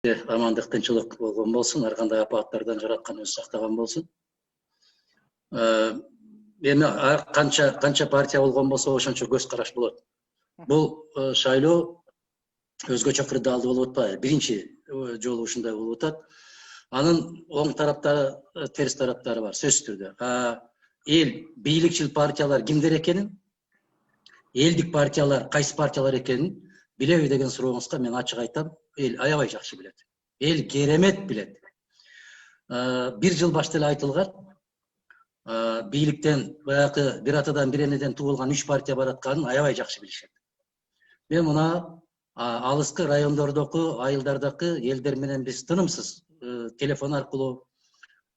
Амандык, тынчылык болгон болсун, ар кандай апаттардан жараткан өзү сактаган болсун. Эми канча партия болгон болсо ошончо көз караш болот. Бул шайлоо өзгөчө кырдаалдуу болуп атпайбы? Биринчи жолу ушундай болуп атат. Анын оң тараптары, терс тараптары бар, сөзсүз түрдө. Эл бийликчил партиялар кимдер экенин, элдик партиялар кайсы партиялар экенин билеби деген сурооңузга мен ачык айтам, эл аябай жакшы билет. Эл керемет билет. Бир жыл башта эле айтылган, бийликтен баягы бир атадан бир энеден туулган 3 партия баратканын аябай жакшы билишет. Мен мына алыскы райондордогу, айылдардагы элдер менен биз тынымсыз телефон аркылуу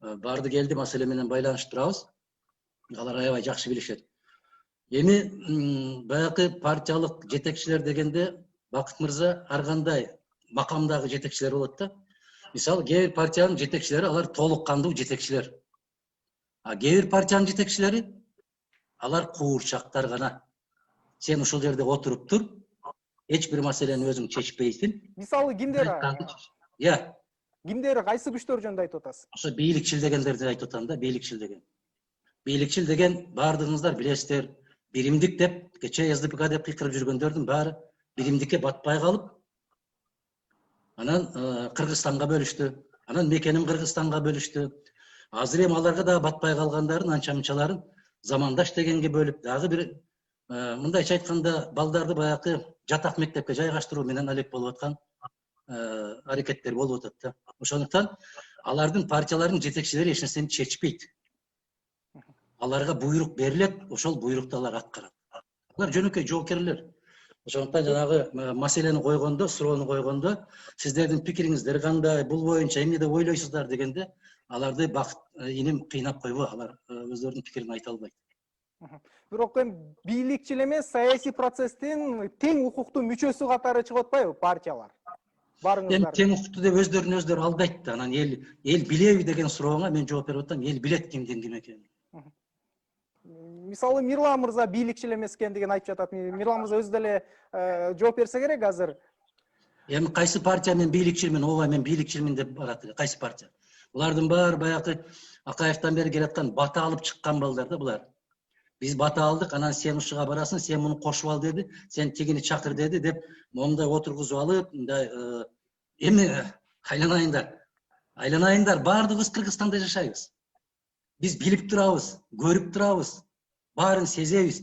бардык элди маселе менен байланышып турабыз. Алар аябай жакшы билишет. Эми баягы партиялык жетекчилер дегенде Бакыт мырза ар кандай макамдагы жетекчилер болот да. Мисалы, кээ бир партиянын жетекчилери алар толук кандуу жетекчилер. Кээ бир партиянын жетекчилери алар куурчактар гана. Сен ушул жерде отуруп тур, эч бир маселени өзүң чечпейсиң. Мисалы кимдер? Кимдер, кайсы күчтөр жөнүндө айтып атасыз? Ошо бийликчил дегендерди айтып атам да, бийликчил деген. Бийликчил деген баардыгыңыздар билесиздер, биримдик деп, кече СДПК деп кыйкырып жүргөндөрдүн баары биримдикке батпай калып, анан Кыргызстанга бөлүштү, анан мекенин Кыргызстанга бөлүштү. Азыр эми аларга дагы батпай калгандарын, анча-мынчаларын замандаш дегенге бөлүп, дагы бир мындайча айтканда балдарды баягы жатак мектепке жайгаштыруу менен алек болуп аткан аракеттер болуп атат да. Ошондуктан алардын партиялардын жетекчилери эч нерсени чечпейт. Аларга буйрук берилет, ошол буйрукту алар аткарат. Алар жөнөкөй жоокерлер. Ошондуктан жанагы маселени койгондо, суроону койгондо, сиздердин пикириңиздер кандай, бул боюнча эмне деп ойлойсуздар дегенде, аларды Бакыт иним кыйнап койбойт, алар өздөрүнүн пикирин айта албайт. Бирок эми бийликчил эмес, саясий процесстин тең укуктуу мүчөсү катары чыгып атпайбы партиялар? Эми тең укуктуу деп өздөрүн өздөрү алдайт да. Анан эл билеби деген сурооңа мен жооп берип атам, эл билет кимдин ким экенин. Мисалы, Мирлан мырза бийликчил эмес экен деген айтып жатат. Мирлан мырза өзү деле жооп берсе керек азыр. Эми кайсы партия мен бийликчилмин, ооба мен бийликчилмин деп барат эле. Кайсы партия? Булардын баары баягы Акаевтан бери келаткан бата алып чыккан балдар да булар. Биз бата алдык, анан сен ушуга барасың, сен муну кошуп ал деди, сен тигини чакыр деди деп момундай отургузуп алып, мындай эми айланайындар, баардыгыбыз Кыргызстанда жашайбыз. Биз билип турабыз, көрүп турабыз, баарын сезебиз.